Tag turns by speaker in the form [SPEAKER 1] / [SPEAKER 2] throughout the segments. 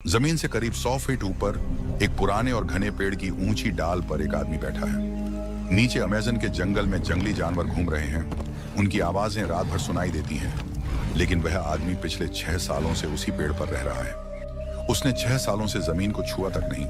[SPEAKER 1] जमीन से करीब 100 फीट ऊपर एक पुराने और घने पेड़ की ऊंची डाल पर एक आदमी बैठा है। नीचे अमेज़न के जंगल में जंगली जानवर घूम रहे हैं। उनकी आवाजें रात भर सुनाई देती हैं, लेकिन वह आदमी पिछले 6 सालों से उसी पेड़ पर रह रहा है। उसने 6 सालों से जमीन को छुआ तक नहीं,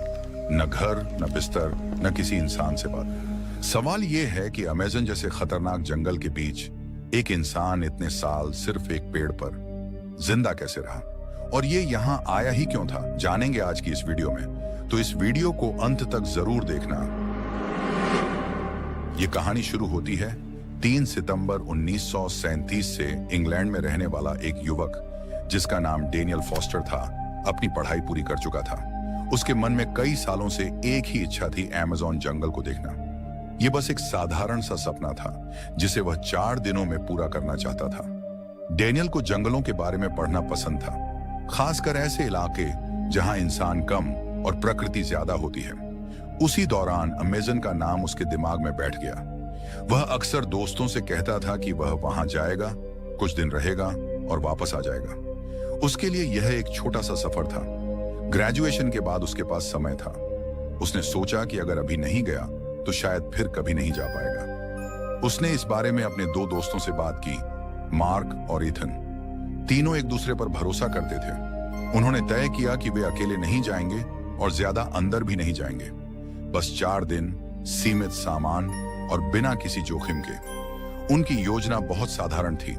[SPEAKER 1] न घर, न बिस्तर, न किसी इंसान से बात। सवाल यह है कि अमेज़न जैसे खतरनाक जंगल के बीच एक इंसान इतने साल सिर्फ एक पेड़ पर जिंदा कैसे रहा, और ये यहां आया ही क्यों था, जानेंगे आज की इस वीडियो में। तो इस वीडियो को अंत तक जरूर देखना। ये कहानी शुरू होती है 3 सितंबर 1937 से। इंग्लैंड में रहने वाला एक युवक जिसका नाम डेनियल फॉस्टर था, अपनी पढ़ाई पूरी कर चुका था। उसके मन में कई सालों से एक ही इच्छा थी, अमेज़न जंगल को देखना। यह बस एक साधारण सा सपना था जिसे वह 4 दिनों में पूरा करना चाहता था। डेनियल को जंगलों के बारे में पढ़ना पसंद था, खासकर ऐसे इलाके जहां इंसान कम और प्रकृति ज्यादा होती है। उसी दौरान अमेज़न का नाम उसके दिमाग में बैठ गया। वह अक्सर दोस्तों से कहता था कि वह वहां जाएगा, कुछ दिन रहेगा और वापस आ जाएगा। उसके लिए यह एक छोटा सा सफर था। ग्रेजुएशन के बाद उसके पास समय था। उसने सोचा कि अगर अभी नहीं गया तो शायद फिर कभी नहीं जा पाएगा। उसने इस बारे में अपने 2 दोस्तों से बात की, मार्क और ईथन। तीनों एक दूसरे पर भरोसा करते थे। उन्होंने तय किया कि वे अकेले नहीं जाएंगे और ज्यादा अंदर भी नहीं जाएंगे। बस 4 दिन, सीमित सामान और बिना किसी जोखिम के। उनकी योजना बहुत साधारण थी।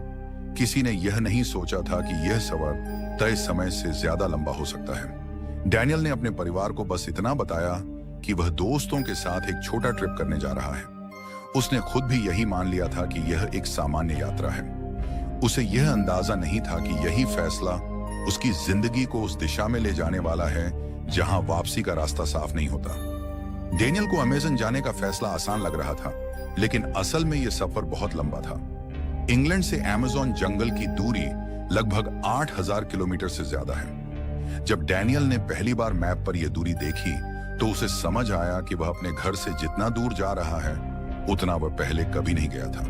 [SPEAKER 1] किसी ने यह नहीं सोचा था कि यह सफर तय समय से ज्यादा लंबा हो सकता है। डैनियल ने अपने परिवार को बस इतना बताया कि वह दोस्तों के साथ एक छोटा ट्रिप करने जा रहा है। उसने खुद भी यही मान लिया था कि यह एक सामान्य यात्रा है। उसे यह अंदाजा नहीं था कि यही फैसला उसकी जिंदगी को उस दिशा में ले जाने वाला है जहां वापसी का रास्ता साफ नहीं होता। डेनियल को अमेज़न जाने का फैसला आसान लग रहा था, लेकिन असल में यह सफर बहुत लंबा था। इंग्लैंड से अमेज़न जंगल की दूरी लगभग 8000 किलोमीटर से ज्यादा है। जब डैनियल ने पहली बार मैप पर यह दूरी देखी तो उसे समझ आया कि वह अपने घर से जितना दूर जा रहा है उतना वह पहले कभी नहीं गया था।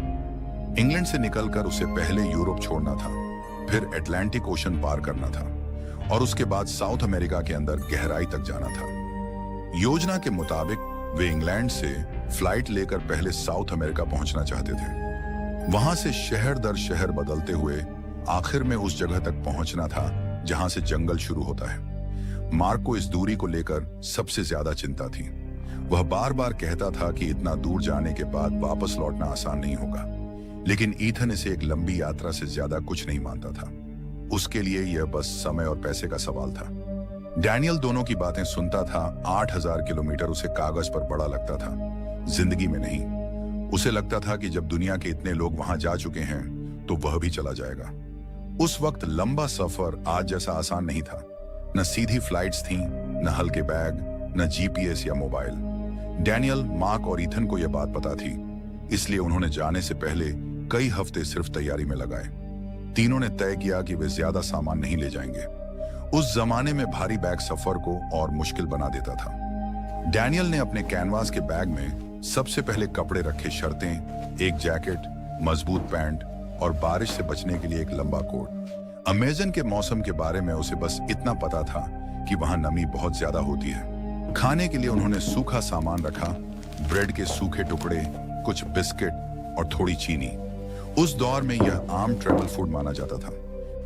[SPEAKER 1] इंग्लैंड से निकलकर उसे पहले यूरोप छोड़ना था, फिर अटलांटिक ओशन पार करना था और उसके बाद साउथ अमेरिका के अंदर गहराई तक जाना था। योजना के मुताबिक वे इंग्लैंड से फ्लाइट लेकर पहले साउथ अमेरिका पहुंचना चाहते थे। वहां से शहर दर शहर बदलते हुए आखिर में उस जगह तक पहुंचना था जहां से जंगल शुरू होता है। मार्क को इस दूरी को लेकर सबसे ज्यादा चिंता थी। वह बार बार कहता था कि इतना दूर जाने के बाद वापस लौटना आसान नहीं होगा, लेकिन ईथन इसे एक लंबी यात्रा से ज्यादा कुछ नहीं मानता था। उसके लिए यह बस समय और पैसे का सवाल था। डैनियल दोनों की बातें सुनता था। 8000 किलोमीटर उसे कागज पर बड़ा लगता था, जिंदगी में नहीं। उसे लगता था कि जब दुनिया के इतने लोग वहां जा चुके हैं तो वह भी चला जाएगा। उस वक्त लंबा सफर आज जैसा आसान नहीं था। न सीधी फ्लाइट्स थीं, न हल्के बैग, न जीपीएस या मोबाइल। डैनियल, मार्क और ईथन को यह बात पता थी, इसलिए उन्होंने जाने से पहले कई हफ्ते सिर्फ तैयारी में लगाए। तीनों ने तय किया कि वे ज्यादा सामान नहीं ले जाएंगे। उस जमाने में भारी बैग सफर को और मुश्किल बना देता था। डैनियल ने अपने कैनवास के बैग में सबसे पहले कपड़े रखे, शर्तें, एक जैकेट, मजबूत पैंट और बारिश से बचने के लिए एक लंबा कोट। अमेज़न के मौसम के बारे में उसे बस इतना पता था कि वहां नमी बहुत ज्यादा होती है। खाने के लिए उन्होंने सूखा सामान रखा, ब्रेड के सूखे टुकड़े, कुछ बिस्किट और थोड़ी चीनी। उस दौर में यह आम ट्रैवल फूड माना जाता था।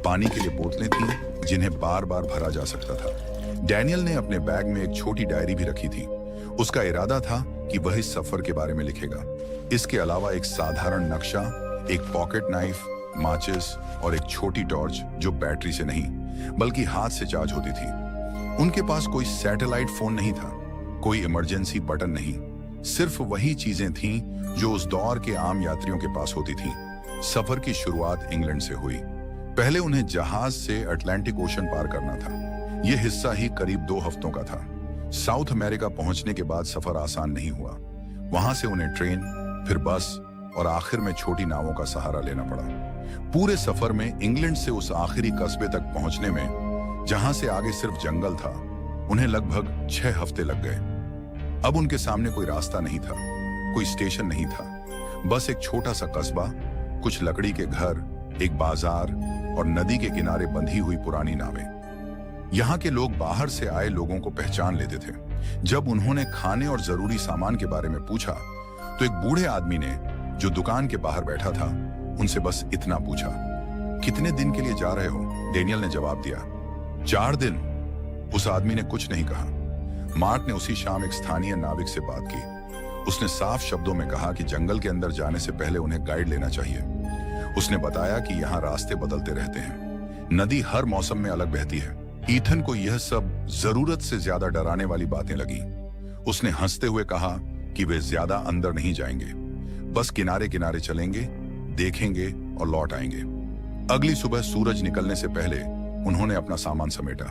[SPEAKER 1] पानी के लिए बोतलें थीं जिन्हें बार बार भरा जा सकता था। डैनियल ने अपने बैग में एक छोटी डायरी भी रखी थी। उसका इरादा था कि वह इस सफर के बारे में लिखेगा। इसके अलावा एक साधारण नक्शा, एक पॉकेट नाइफ, माचिस और एक छोटी टॉर्च जो बैटरी से नहीं बल्कि हाथ से चार्ज होती थी। उनके पास कोई सैटेलाइट फोन नहीं था, कोई इमरजेंसी बटन नहीं, सिर्फ वही चीजें थीं जो उस दौर के आम यात्रियों के पास होती थीं। सफर की शुरुआत इंग्लैंड से हुई। पहले उन्हें जहाज से अटलांटिक ओशन पार करना था। यह हिस्सा ही करीब 2 हफ्तों का था। साउथ अमेरिका पहुंचने के बाद सफर आसान नहीं हुआ। वहां से उन्हें ट्रेन, फिर बस और आखिर में छोटी नावों का सहारा लेना पड़ा। पूरे सफर में इंग्लैंड से उस आखिरी कस्बे तक पहुंचने में, जहां से आगे सिर्फ जंगल था, उन्हें लगभग 6 हफ्ते लग गए। अब उनके सामने कोई रास्ता नहीं था, कोई स्टेशन नहीं था, बस एक छोटा सा कस्बा, कुछ लकड़ी के घर, एक बाजार और नदी के किनारे बंधी हुई पुरानी नावें। यहाँ के लोग बाहर से आए लोगों को पहचान लेते थे। जब उन्होंने खाने और जरूरी सामान के बारे में पूछा तो एक बूढ़े आदमी ने, जो दुकान के बाहर बैठा था, उनसे बस इतना पूछा, कितने दिन के लिए जा रहे हो? डेनियल ने जवाब दिया, 4 दिन। उस आदमी ने कुछ नहीं कहा। मार्क ने उसी शाम एक स्थानीय नाविक से बात की। उसने साफ शब्दों में कहा कि जंगल के अंदर जाने से पहले उन्हें गाइड लेना चाहिए। उसने बताया कि यहाँ रास्ते बदलते रहते हैं, नदी हर मौसम में अलग बहती है। ईथन को यह सब जरूरत से ज्यादा डराने वाली बातें लगी। उसने हंसते हुए कहा कि वे ज्यादा अंदर नहीं जाएंगे, बस किनारे किनारे चलेंगे, देखेंगे और लौट आएंगे। अगली सुबह सूरज निकलने से पहले उन्होंने अपना सामान समेटा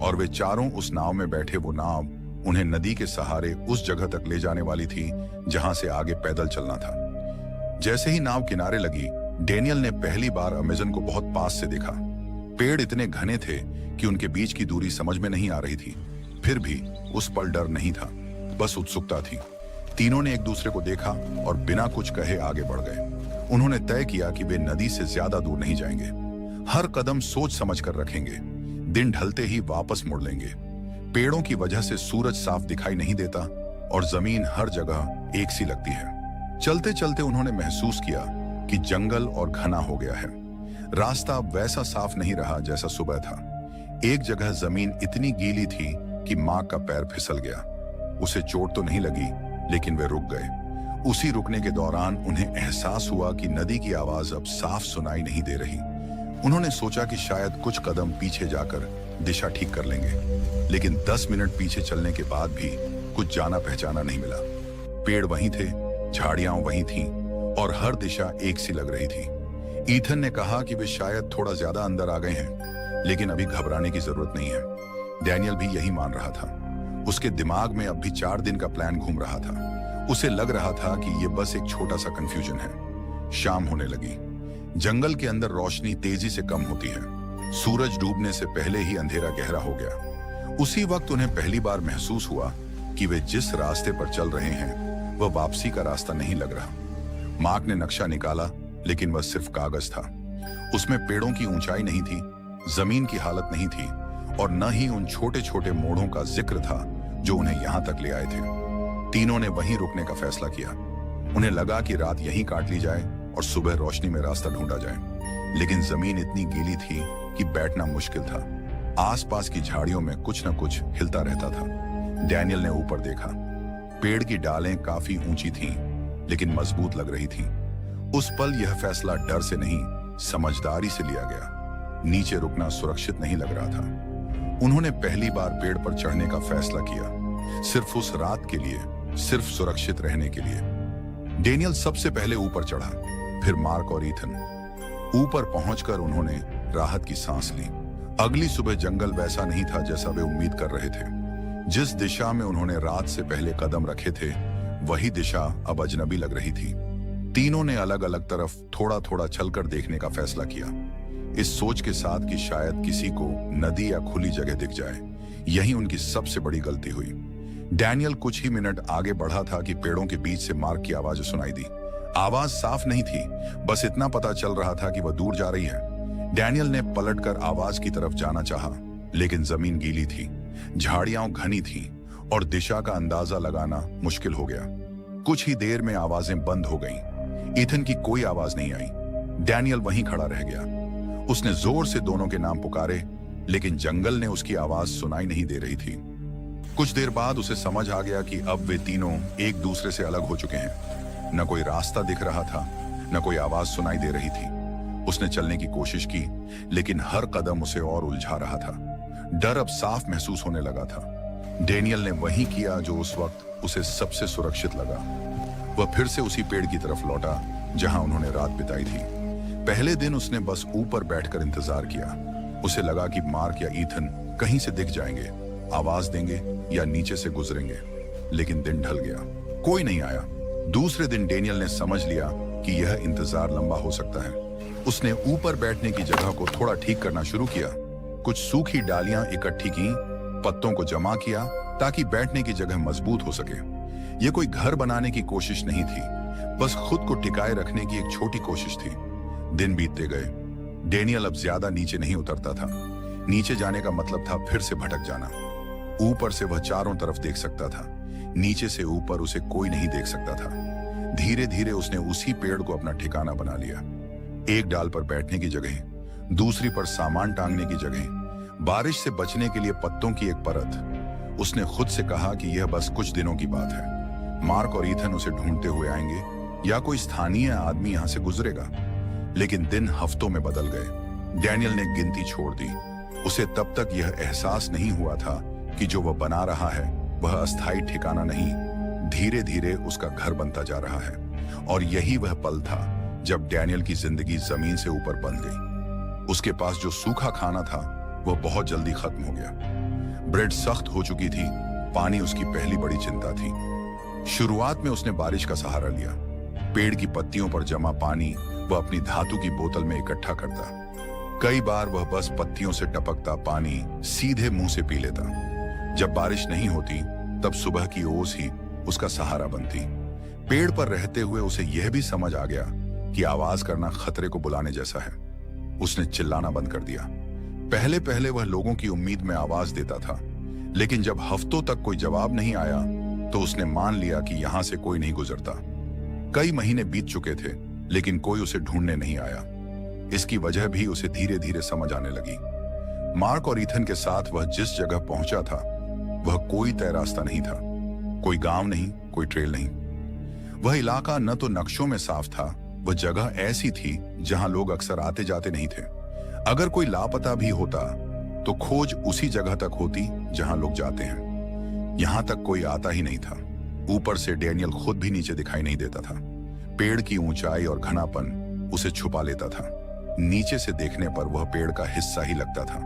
[SPEAKER 1] और वे चारों उस नाव में बैठे। वो नाव उन्हें नदी के सहारे उस जगह तक ले जाने वाली थी जहां से आगे पैदल चलना था। जैसे ही नाव किनारे लगी, डेनियल ने पहली बार अमेजन को बहुत पास से देखा। पेड़ इतने घने थे कि उनके बीच की दूरी समझ में नहीं आ रही थी। फिर भी उस पर डर नहीं था, बस उत्सुकता थी। तीनों ने एक दूसरे को देखा और बिना कुछ कहे आगे बढ़ गए। उन्होंने तय किया कि वे नदी से ज्यादा दूर नहीं जाएंगे। हर कदम सोच समझ कर रखेंगे। दिन ढलते ही वापस मुड़ लेंगे। पेड़ों की वजह से सूरज साफ दिखाई नहीं देता और जमीन हर जगह एक सी लगती है। चलते चलते उन्होंने महसूस किया कि जंगल और घना हो गया है। रास्ता अब वैसा साफ नहीं रहा जैसा सुबह था। एक जगह जमीन इतनी गीली थी कि मार्क का पैर फिसल गया। उसे चोट तो नहीं लगी, लेकिन वे रुक गए। उसी रुकने के दौरान उन्हें एहसास हुआ कि नदी की आवाज अब साफ सुनाई नहीं दे रही। उन्होंने सोचा कि शायद कुछ कदम पीछे जाकर दिशा ठीक कर लेंगे, लेकिन 10 मिनट पीछे चलने के बाद भी कुछ जाना पहचाना नहीं मिला। पेड़ वहीं थे, झाड़ियां वहीं थीं और हर दिशा एक सी लग रही थी। ईथन ने कहा कि वे शायद थोड़ा ज्यादा अंदर आ गए हैं, लेकिन अभी घबराने की जरूरत नहीं है। डैनियल भी यही मान रहा था। उसके दिमाग में अब भी 4 दिन का प्लान घूम रहा था। उसे लग रहा था कि यह बस एक छोटा सा कंफ्यूजन है। शाम होने लगी। जंगल के अंदर रोशनी तेजी से कम होती है। सूरज डूबने से पहले ही अंधेरा गहरा हो गया। उसी वक्त उन्हें पहली बार महसूस हुआ कि वे जिस रास्ते पर चल रहे हैं वह वापसी का रास्ता नहीं लग रहा। मार्क ने नक्शा निकाला, लेकिन वह सिर्फ कागज था। उसमें पेड़ों की ऊंचाई नहीं थी, जमीन की हालत नहीं थी और न ही उन छोटे छोटे मोड़ों का जिक्र था जो उन्हें यहां तक ले आए थे। तीनों ने वहीं रुकने का फैसला किया। उन्हें लगा कि रात यहीं काट ली जाए और सुबह रोशनी में रास्ता ढूंढा जाए, लेकिन जमीन इतनी गीली थी कि बैठना मुश्किल था। आसपास की झाड़ियों में कुछ न कुछ हिलता रहता था। डैनियल ने ऊपर देखा। पेड़ की डालें काफी ऊंची थीं, लेकिन मजबूत लग रही थीं। उस पल यह फैसला डर से नहीं, समझदारी से लिया गया। नीचे रुकना सुरक्षित नहीं लग रहा था। उन्होंने पहली बार पेड़ पर चढ़ने का फैसला किया, सिर्फ उस रात के लिए, सिर्फ सुरक्षित रहने के लिए। डेनियल सबसे पहले ऊपर चढ़ा, फिर मार्क और ईथन। ऊपर पहुंचकर उन्होंने राहत की सांस ली। अगली सुबह जंगल वैसा नहीं था जैसा वे उम्मीद कर रहे थे। जिस दिशा में उन्होंने रात से पहले कदम रखे थे, वही दिशा अब अजनबी लग रही थी। तीनों ने अलग अलग तरफ थोड़ा थोड़ा चलकर देखने का फैसला किया, इस सोच के साथ कि शायद किसी को नदी या खुली जगह दिख जाए। यही उनकी सबसे बड़ी गलती हुई। डैनियल कुछ ही मिनट आगे बढ़ा था कि पेड़ों के बीच से मार्क की आवाज सुनाई दी। आवाज साफ नहीं थी, बस इतना पता चल रहा था कि वह दूर जा रही है। डैनियल ने पलटकर आवाज की तरफ जाना चाहा, लेकिन जमीन गीली थी, झाड़ियां घनी थीं और दिशा का अंदाजा लगाना मुश्किल हो गया। कुछ ही देर में आवाजें बंद हो गईं। ईथन की कोई आवाज नहीं आई। डैनियल वहीं खड़ा रह गया। उसने जोर से दोनों के नाम पुकारे, लेकिन जंगल ने उसकी आवाज सुनाई नहीं दे रही थी। कुछ देर बाद उसे समझ आ गया कि अब वे तीनों एक दूसरे से अलग हो चुके हैं। न कोई रास्ता दिख रहा था, न कोई आवाज सुनाई दे रही थी। उसने चलने की कोशिश की, लेकिन हर कदम उसे और उलझा रहा था। डर अब साफ महसूस होने लगा था। डेनियल ने वही किया जो उस वक्त उसे सबसे सुरक्षित लगा। वह फिर से उसी पेड़ की तरफ लौटा जहां उन्होंने रात बिताई थी। पहले दिन उसने बस ऊपर बैठकर इंतजार किया। उसे लगा कि मार्क या ईथन कहीं से दिख जाएंगे, आवाज देंगे या नीचे से गुजरेंगे, लेकिन दिन ढल गया, कोई नहीं आया। दूसरे दिन डेनियल ने समझ लिया कि यह इंतजार लंबा हो सकता है। उसने ऊपर बैठने की जगह को थोड़ा ठीक करना शुरू किया। कुछ सूखी डालियां इकट्ठी की, पत्तों को जमा किया ताकि बैठने की जगह मजबूत हो सके। यह कोई घर बनाने की कोशिश नहीं थी, बस खुद को टिकाए रखने की एक छोटी कोशिश थी। दिन बीतते गए। डेनियल अब ज्यादा नीचे नहीं उतरता था। नीचे जाने का मतलब था फिर से भटक जाना। ऊपर से वह चारों तरफ देख सकता था, नीचे से ऊपर उसे कोई नहीं देख सकता था। धीरे धीरे उसने उसी पेड़ को अपना ठिकाना बना लिया। एक डाल पर बैठने की जगह, दूसरी पर सामान टांगने की जगह, बारिश से बचने के लिए पत्तों की एक परत। उसने खुद से कहा कि यह बस कुछ दिनों की बात है। मार्क और ईथन उसे ढूंढते हुए आएंगे या कोई स्थानीय आदमी यहां से गुजरेगा। लेकिन दिन हफ्तों में बदल गए। डैनियल ने गिनती छोड़ दी। उसे तब तक यह एहसास नहीं हुआ था कि जो वह बना रहा है वह अस्थायी ठिकाना नहीं, धीरे धीरे उसका घर बनता जा रहा है। और यही वह पल था जब डैनियल की जिंदगी जमीन से ऊपर बन गई। उसके पास जो सूखा खाना था वह बहुत जल्दी खत्म हो गया। ब्रेड सख्त हो चुकी थी, पानी उसकी पहली बड़ी चिंता थी। शुरुआत में उसने बारिश का सहारा लिया। पेड़ की पत्तियों पर जमा पानी वह अपनी धातु की बोतल में इकट्ठा करता। कई बार वह बस पत्तियों से टपकता पानी सीधे मुंह से पी लेता। जब बारिश नहीं होती तब सुबह की ओस ही उसका सहारा बनती। पेड़ पर रहते हुए उसे यह भी समझ आ गया कि आवाज करना खतरे को बुलाने जैसा है। उसने चिल्लाना बंद कर दिया। पहले पहले वह लोगों की उम्मीद में आवाज देता था, लेकिन जब हफ्तों तक कोई जवाब नहीं आया तो उसने मान लिया कि यहां से कोई नहीं गुजरता। कई महीने बीत चुके थे, लेकिन कोई उसे ढूंढने नहीं आया। इसकी वजह भी उसे धीरे धीरे समझ आने लगी। मार्क और ईथन के साथ वह जिस जगह पहुंचा था वह कोई तय रास्ता नहीं था। कोई गांव नहीं, कोई ट्रेल नहीं। वह इलाका न तो नक्शों में साफ था, वह जगह ऐसी थी जहां लोग अक्सर आते जाते नहीं थे। अगर कोई लापता भी होता तो खोज उसी जगह तक होती जहां लोग जाते हैं। यहां तक कोई आता ही नहीं था। ऊपर से डैनियल खुद भी नीचे दिखाई नहीं देता था। पेड़ की ऊंचाई और घनापन उसे छुपा लेता था। नीचे से देखने पर वह पेड़ का हिस्सा ही लगता था।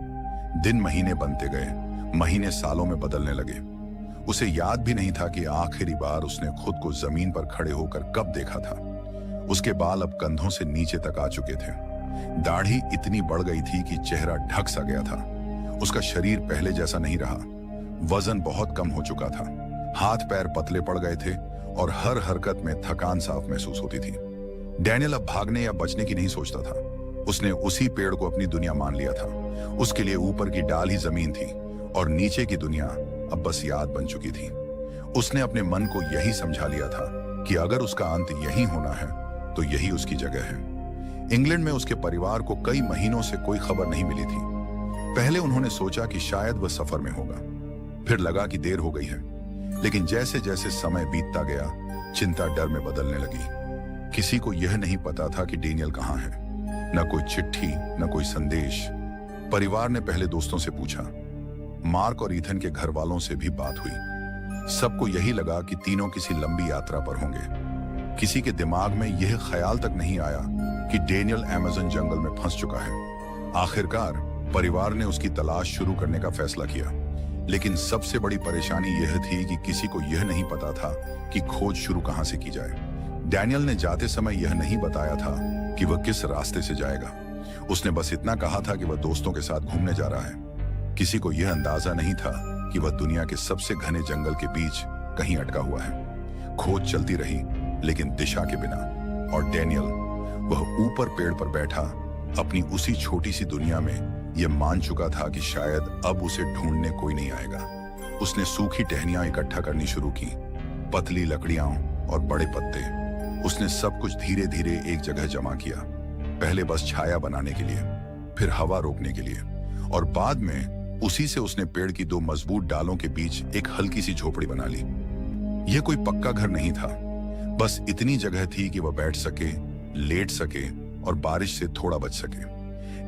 [SPEAKER 1] दिन महीने बनते गए, महीने सालों में बदलने लगे। उसे याद भी नहीं था कि आखिरी बार उसने खुद को जमीन पर खड़े होकर कब देखा था। उसके बाल अब कंधों से नीचे तक आ चुके थे। दाढ़ी इतनी बढ़ गई थी कि चेहरा ढक सा गया था। उसका शरीर पहले जैसा नहीं रहा। वजन बहुत कम हो चुका था। हाथ पैर पतले पड़ गए थे और हर हरकत में थकान साफ महसूस होती थी। डैनियल अब भागने या बचने की नहीं सोचता था। उसने उसी पेड़ को अपनी दुनिया मान लिया था। उसके लिए ऊपर की डाल ही जमीन थी और नीचे की दुनिया अब बस याद बन चुकी थी। उसने अपने मन को यही समझा लिया था कि अगर उसका अंत यही होना है तो यही उसकी जगह है। इंग्लैंड में उसके परिवार को कई महीनों से कोई खबर नहीं मिली थी। पहले उन्होंने सोचा कि शायद वह सफर में होगा, फिर लगा कि देर हो गई है। लेकिन जैसे जैसे समय बीतता गया, चिंता डर में बदलने लगी। किसी को यह नहीं पता था कि डैनियल कहाँ है। न कोई चिट्ठी, न कोई संदेश। परिवार ने पहले दोस्तों से पूछा। मार्क और ईथन के घर वालों से भी बात हुई। सबको यही लगा कि तीनों किसी लंबी यात्रा पर होंगे। किसी के दिमाग में यह ख्याल तक नहीं आया कि डैनियल अमेज़न जंगल में फंस चुका है। आखिरकार परिवार ने उसकी तलाश शुरू करने का फैसला किया। लेकिन सबसे बड़ी परेशानी यह थी कि किसी को यह नहीं पता था कि खोज शुरू कहां से की जाए। डैनियल ने जाते समय यह नहीं बताया था कि वह किस रास्ते से जाएगा। उसने बस इतना कहा था कि वह दोस्तों के साथ घूमने जा रहा है। किसी को यह अंदाजा नहीं था कि वह दुनिया के सबसे घने जंगल के बीच कहीं अटका हुआ है। खोज चलती रही, लेकिन दिशा के बिना। और डैनियल, वह ऊपर पेड़ पर बैठा अपनी उसी छोटी सी दुनिया में यह मान चुका था कि शायद अब उसे ढूंढने कोई नहीं आएगा। उसने सूखी टहनियां इकट्ठा करनी शुरू की, पतली लकड़ियां और बड़े पत्ते। उसने सब कुछ धीरे धीरे एक जगह जमा किया। पहले बस छाया बनाने के लिए, फिर हवा रोकने के लिए, और बाद में उसी से उसने पेड़ की दो मजबूत डालों के बीच एक हल्की सी झोपड़ी बना ली। यह कोई पक्का घर नहीं था, बस इतनी जगह थी कि वह बैठ सके, लेट सके और बारिश से थोड़ा बच सके।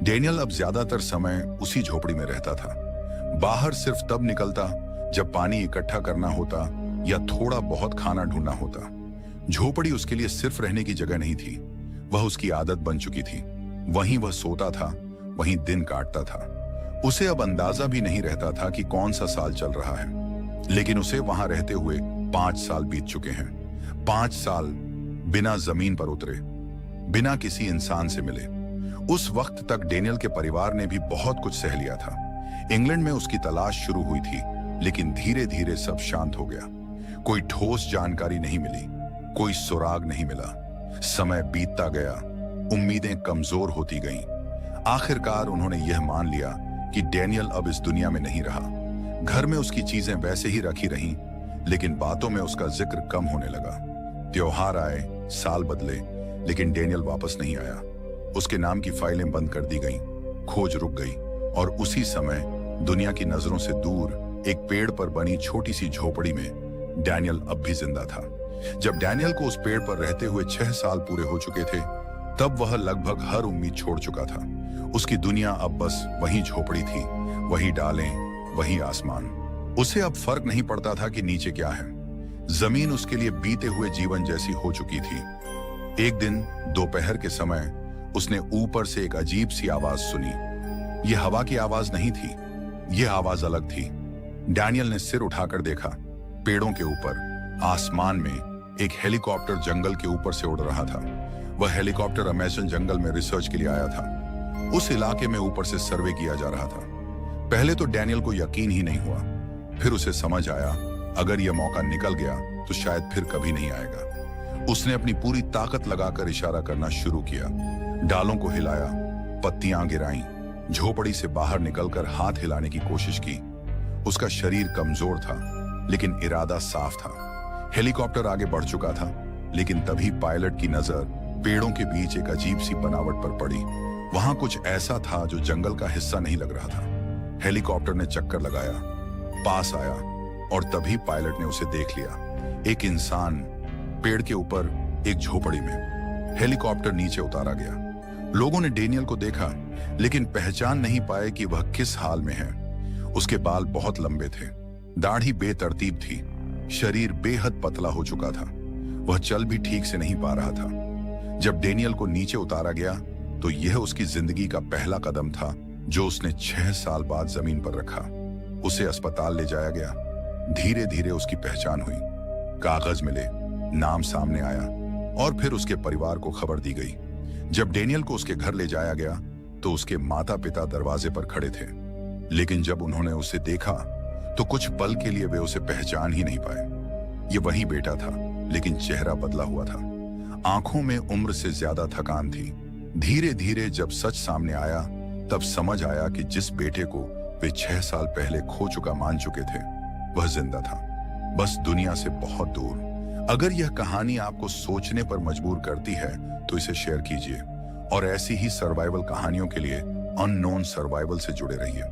[SPEAKER 1] डैनियल अब ज्यादातर समय उसी झोपड़ी में रहता था। बाहर सिर्फ तब निकलता जब पानी इकट्ठा करना होता या थोड़ा बहुत खाना ढूंढना होता। झोपड़ी उसके लिए सिर्फ रहने की जगह नहीं थी, वह उसकी आदत बन चुकी थी। वहीं वह सोता था, वहीं दिन काटता था। उसे अब अंदाजा भी नहीं रहता था कि कौन सा साल चल रहा है, लेकिन उसे वहां रहते हुए 5 साल बीत चुके हैं। 5 साल बिना जमीन पर उतरे, बिना किसी इंसान से मिले। उस वक्त तक डैनियल के परिवार ने भी बहुत कुछ सह लिया था। इंग्लैंड में उसकी तलाश शुरू हुई थी, लेकिन धीरे धीरे सब शांत हो गया। कोई ठोस जानकारी नहीं मिली, कोई सुराग नहीं मिला। समय बीतता गया, उम्मीदें कमजोर होती गईं। आखिरकार उन्होंने यह मान लिया कि डैनियल अब इस दुनिया में नहीं रहा। घर में उसकी चीजें वैसे ही रखी रहीं, लेकिन बातों में उसका जिक्र कम होने लगा। त्योहार आए, साल बदले, लेकिन डैनियल वापस नहीं आया। उसके नाम की फाइलें बंद कर दी गईं, खोज रुक गई, और उसी समय दुनिया की नजरों से दूर एक पेड़ पर बनी छोटी सी झोपड़ी में डैनियल अब भी जिंदा था। जब डैनियल को उस पेड़ पर रहते हुए 6 साल पूरे हो चुके थे, तब वह लगभग हर उम्मीद छोड़ चुका था। उसकी दुनिया अब बस वही झोपड़ी थी, वही डालें, वही आसमान। उसे अब फर्क नहीं पड़ता था कि नीचे क्या है। जमीन उसके लिए बीते हुए जीवन जैसी हो चुकी थी। एक दिन दोपहर के समय उसने ऊपर से एक अजीब सी आवाज सुनी। यह हवा की आवाज नहीं थी, यह आवाज अलग थी। डैनियल ने सिर उठाकर देखा। पेड़ों के ऊपर आसमान में एक हेलीकॉप्टर जंगल के ऊपर से उड़ रहा था। वह हेलीकॉप्टर अमेज़न जंगल में रिसर्च के लिए आया था। उस इलाके में ऊपर से सर्वे किया जा रहा था। पहले तो डैनियल को यकीन ही नहीं हुआ, फिर उसे समझ आया अगर यह मौका निकल गया तो शायद फिर कभी नहीं आएगा। उसने अपनी पूरी ताकत लगाकर इशारा करना शुरू किया, डालों को हिलाया, पत्तियां गिराईं, झोपड़ी से बाहर निकलकर हाथ हिलाने की कोशिश की। उसका शरीर कमजोर था, लेकिन इरादा साफ था। हेलीकॉप्टर आगे बढ़ चुका था, लेकिन तभी पायलट की नजर पेड़ों के बीच एक अजीब सी बनावट पर पड़ी। वहां कुछ ऐसा था जो जंगल का हिस्सा नहीं लग रहा था। हेलीकॉप्टर ने चक्कर लगाया, पास आया, और तभी पायलट ने उसे देख लिया। एक इंसान पेड़ के ऊपर एक झोपड़ी में। हेलीकॉप्टर नीचे उतारा गया। लोगों ने डैनियल को देखा, लेकिन पहचान नहीं पाए कि वह किस हाल में है। उसके बाल बहुत लंबे थे, दाढ़ी बेतरतीब थी, शरीर बेहद पतला हो चुका था। वह चल भी ठीक से नहीं पा रहा था। जब डैनियल को नीचे उतारा गया तो यह उसकी जिंदगी का पहला कदम था जो उसने 6 साल बाद जमीन पर रखा। उसे अस्पताल ले जाया गया। धीरे धीरे उसकी पहचान हुई, कागज मिले, नाम सामने आया, और फिर उसके परिवार को खबर दी गई। जब डैनियल को उसके घर ले जाया गया तो उसके माता पिता दरवाजे पर खड़े थे, लेकिन जब उन्होंने उसे देखा तो कुछ पल के लिए वे उसे पहचान ही नहीं पाए। ये वही बेटा था, लेकिन चेहरा बदला हुआ था। आंखों में उम्र से ज्यादा थकान थी। धीरे धीरे जब सच सामने आया तब समझ आया कि जिस बेटे को वे 6 साल पहले खो चुका मान चुके थे, वह जिंदा था, बस दुनिया से बहुत दूर। अगर यह कहानी आपको सोचने पर मजबूर करती है तो इसे शेयर कीजिए, और ऐसी ही सर्वाइवल कहानियों के लिए अननोन सर्वाइवल से जुड़े रहिए।